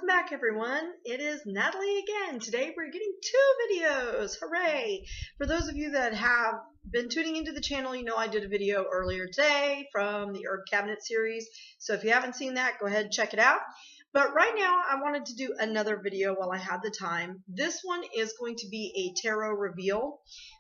Welcome back, everyone. It is Natalie again. Today we're getting 2 videos. Hooray! For those of you that have been tuning into the channel, you know I did a video earlier today from the Herb Cabinet series. So if you haven't seen that, go ahead and check it out. But right now I wanted to do another video while I had the time. This one is going to be a tarot reveal.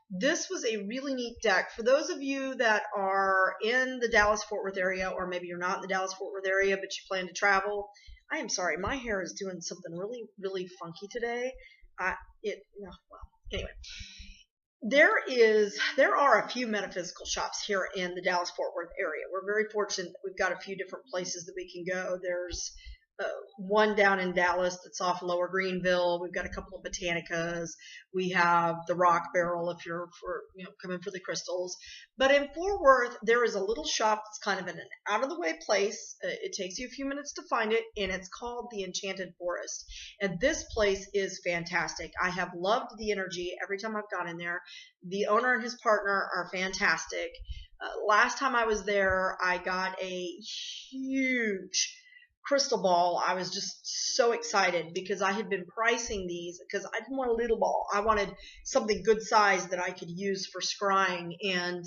This was a really neat deck. For those of you that are in the Dallas-Fort Worth area, or maybe you're not in the Dallas-Fort Worth area, but you plan to travel, I am sorry, my hair is doing something really funky today. Anyway, there are a few metaphysical shops here in the Dallas-Fort Worth area. We're very fortunate that we've got a few different places that we can go. There's one down in Dallas that's off Lower Greenville. We've got a couple of Botanicas. We have the Rock Barrel if you're coming for the crystals. But in Fort Worth, there is a little shop that's kind of in an out-of-the-way place. It takes you a few minutes to find it, and it's called the Enchanted Forest. And this place is fantastic. I have loved the energy every time I've gone in there. The owner and his partner are fantastic. Last time I was there, I got a huge crystal ball. I was just so excited because I had been pricing these because I didn't want a little ball. I wanted something good size that I could use for scrying. And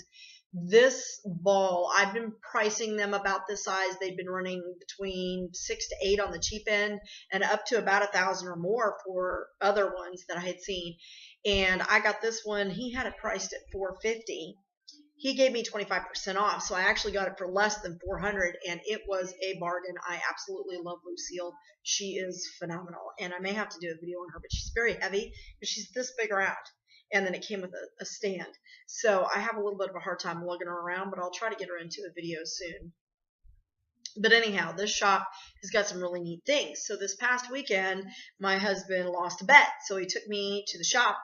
this ball, I've been pricing them about this size. They've been running between 6 to 8 on the cheap end and up to about $1,000 or more for other ones that I had seen. And I got this one. He had it priced at $450. He gave me 25% off, so I actually got it for less than $400, and it was a bargain. I absolutely love Lucille. She is phenomenal, and I may have to do a video on her, but she's very heavy, but she's this big around, and then it came with a stand. So I have a little bit of a hard time lugging her around, but I'll try to get her into a video soon. But anyhow, this shop has got some really neat things. So this past weekend, my husband lost a bet, so he took me to the shop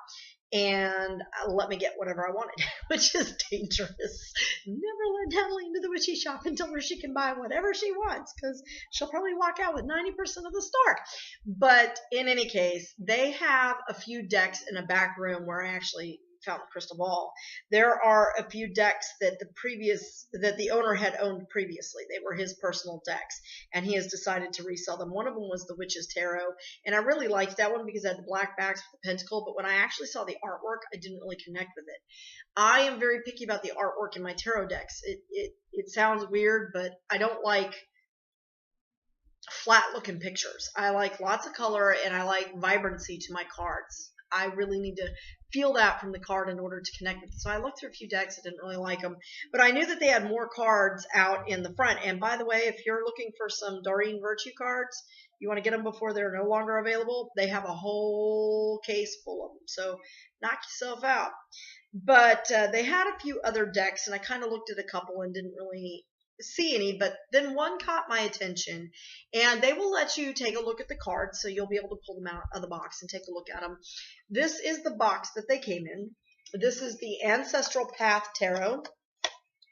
and let me get whatever I wanted, which is dangerous. Never let Natalie into the witchy shop and tell her she can buy whatever she wants, because she'll probably walk out with 90% of the store. But in any case, they have a few decks in a back room where I actually found the crystal ball. There are a few decks that the owner had owned previously. They were his personal decks, and he has decided to resell them. One of them was the Witch's Tarot, and I really liked that one because it had the black backs with the pentacle, but when I actually saw the artwork, I didn't really connect with it. I am very picky about the artwork in my tarot decks. It sounds weird, but I don't like flat looking pictures. I like lots of color, and I like vibrancy to my cards. I really need to feel that from the card in order to connect with it. So I looked through a few decks. I didn't really like them, but I knew that they had more cards out in the front. And by the way, if you're looking for some Doreen Virtue cards, you want to get them before they're no longer available, they have a whole case full of them. So knock yourself out. But they had a few other decks, and I kind of looked at a couple and didn't really see any, but then one caught my attention, and they will let you take a look at the cards, so you'll be able to pull them out of the box and take a look at them. This is the box that they came in. This is the Ancestral Path Tarot.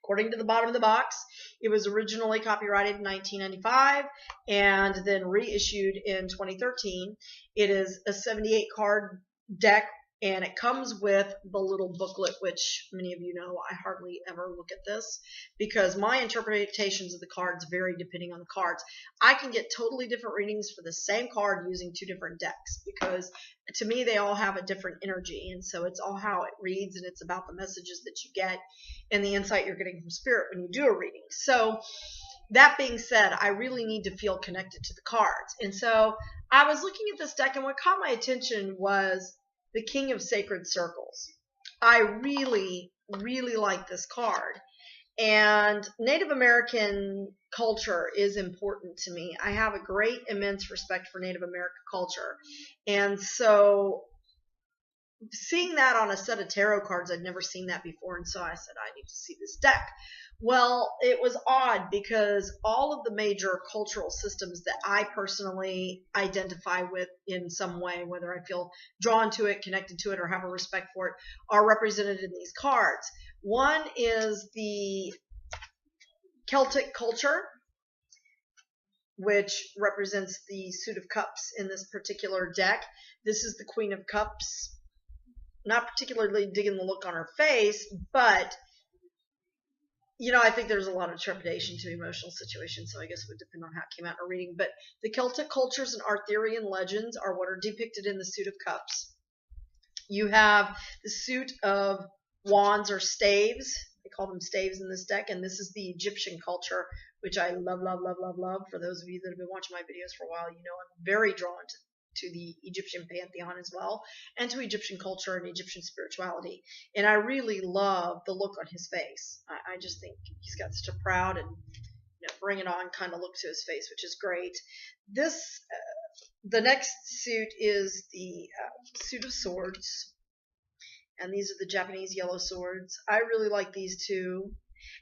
According to the bottom of the box, it was originally copyrighted in 1995 and then reissued in 2013. It is a 78 card deck, and it comes with the little booklet, which many of you know I hardly ever look at this because my interpretations of the cards vary depending on the cards. I can get totally different readings for the same card using 2 different decks because to me they all have a different energy, and so it's all how it reads, and it's about the messages that you get and the insight you're getting from spirit when you do a reading. So that being said, I really need to feel connected to the cards, and so I was looking at this deck, and what caught my attention was the King of Sacred Circles. I really like this card. And Native American culture is important to me. I have a great, immense respect for Native American culture. And so seeing that on a set of tarot cards, I'd never seen that before. And so I said, I need to see this deck. Well, it was odd because all of the major cultural systems that I personally identify with in some way, whether I feel drawn to it, connected to it, or have a respect for it, are represented in these cards. One is the Celtic culture, which represents the Suit of Cups in this particular deck. This is the Queen of Cups. Not particularly digging the look on her face, but you know, I think there's a lot of trepidation to emotional situations, so I guess it would depend on how it came out in a reading. But the Celtic cultures and Arthurian legends are what are depicted in the suit of cups. You have the suit of wands or staves. They call them staves in this deck, and this is the Egyptian culture, which I love, love, love, love, love. For those of you that have been watching my videos for a while, you know I'm very drawn to the Egyptian pantheon as well, and to Egyptian culture and Egyptian spirituality. And I really love the look on his face. I just think he's got such a proud and, you know, bring it on kind of look to his face, which is great. This, the next suit is the suit of swords. And these are the Japanese yellow swords. I really like these two.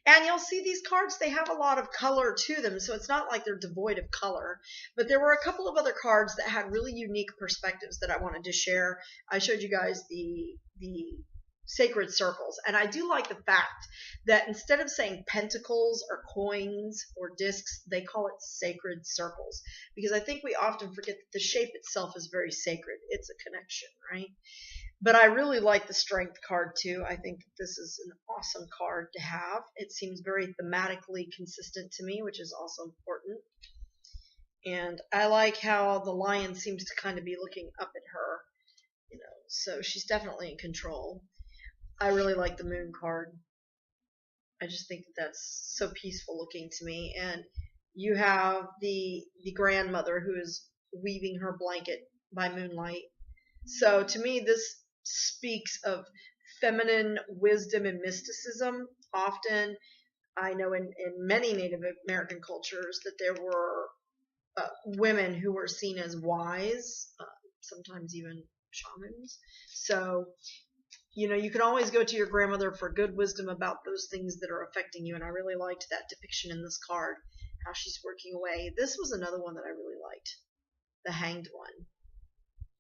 And you'll see these cards, they have a lot of color to them, so it's not like they're devoid of color. But there were a couple of other cards that had really unique perspectives that I wanted to share. I showed you guys the sacred circles. And I do like the fact that instead of saying pentacles or coins or discs, they call it sacred circles. Because I think we often forget that the shape itself is very sacred. It's a connection, right? But I really like the strength card too. I think that this is an awesome card to have. It seems very thematically consistent to me, which is also important. And I like how the lion seems to kind of be looking up at her, you know, so she's definitely in control. I really like the moon card. I just think that that's so peaceful looking to me. And you have the grandmother who is weaving her blanket by moonlight. So to me, this speaks of feminine wisdom and mysticism. Often, I know in many Native American cultures that there were women who were seen as wise, sometimes even shamans. So, you know, you can always go to your grandmother for good wisdom about those things that are affecting you. And I really liked that depiction in this card, how she's working away. This was another one that I really liked, the Hanged one.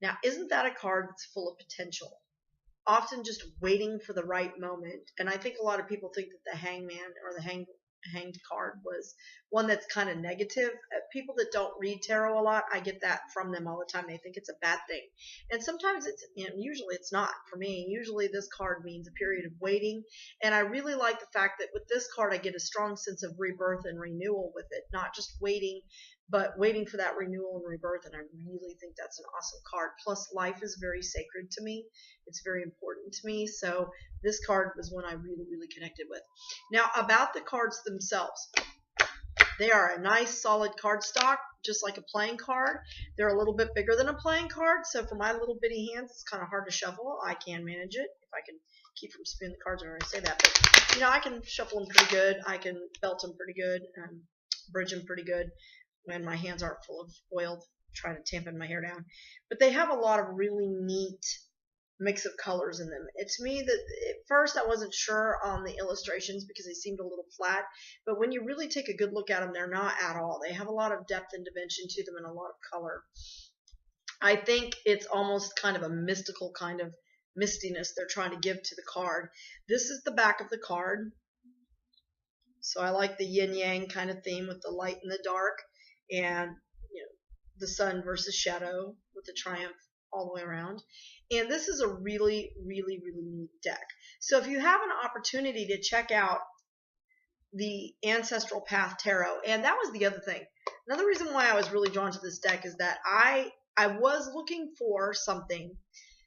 Now, isn't that a card that's full of potential? Often just waiting for the right moment. And I think a lot of people think that the Hangman or the Hanged card was one that's kind of negative. People that don't read tarot a lot, I get that from them all the time. They think it's a bad thing. And sometimes it's, you know, usually it's not. For me, usually this card means a period of waiting. And I really like the fact that with this card, I get a strong sense of rebirth and renewal with it. Not just waiting, but waiting for that renewal and rebirth. And I really think that's an awesome card. Plus, life is very sacred to me. It's very important to me. So this card was one I really, really connected with. Now, about the cards themselves. They are a nice, solid cardstock, just like a playing card. They're a little bit bigger than a playing card, so for my little bitty hands, it's kind of hard to shuffle. I can manage it if I can keep from spinning the cards whenever I say that. But, you know, I can shuffle them pretty good. I can belt them pretty good, bridge them pretty good when my hands aren't full of oil trying to tampen my hair down. But they have a lot of really neat mix of colors in them. It's me that at first I wasn't sure on the illustrations because they seemed a little flat, but when you really take a good look at them, they're not at all. They have a lot of depth and dimension to them and a lot of color. I think it's almost kind of a mystical kind of mistiness they're trying to give to the card. This is the back of the card. So I like the yin-yang kind of theme with the light and the dark, and, you know, the sun versus shadow with the triumph all the way around. And this is a really, really, really neat deck. So if you have an opportunity to check out the Ancestral Path Tarot, and that was the other thing. Another reason why I was really drawn to this deck is that I was looking for something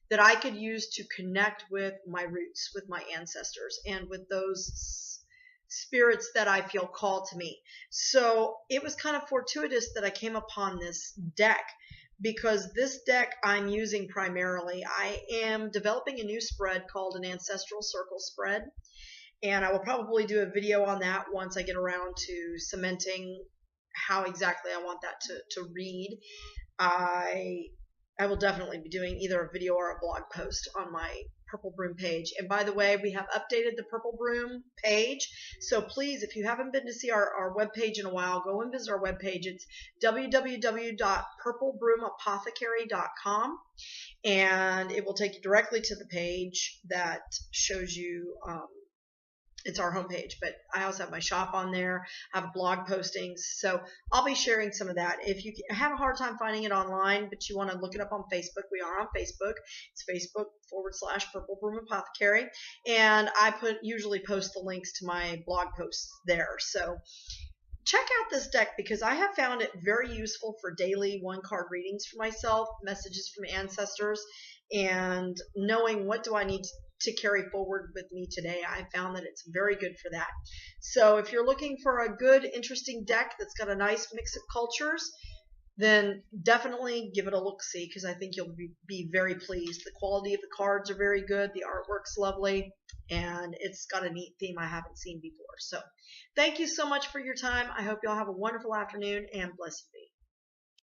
that I could use to connect with my roots, with my ancestors, and with those spirits that I feel called to me. So it was kind of fortuitous that I came upon this deck, because this deck I'm using primarily. I am developing a new spread called an Ancestral Circle spread, and I will probably do a video on that once I get around to cementing how exactly I want that to read. I will definitely be doing either a video or a blog post on my Purple Broom page. And by the way, we have updated the Purple Broom page. So please, if you haven't been to see our webpage in a while, go and visit our webpage. It's www.purplebroomapothecary.com. And it will take you directly to the page that shows you It's our homepage, but I also have my shop on there. I have blog postings. So I'll be sharing some of that. If you have a hard time finding it online, but you want to look it up on Facebook, we are on Facebook. It's Facebook.com/Purple Broom Apothecary. And I usually post the links to my blog posts there. So check out this deck because I have found it very useful for daily one-card readings for myself, messages from ancestors, and knowing what do I need to carry forward with me today. I found that it's very good for that. So if you're looking for a good, interesting deck that's got a nice mix of cultures, then definitely give it a look-see because I think you'll be very pleased. The quality of the cards are very good. The artwork's lovely, and it's got a neat theme I haven't seen before. So thank you so much for your time. I hope you all have a wonderful afternoon, and blessed be.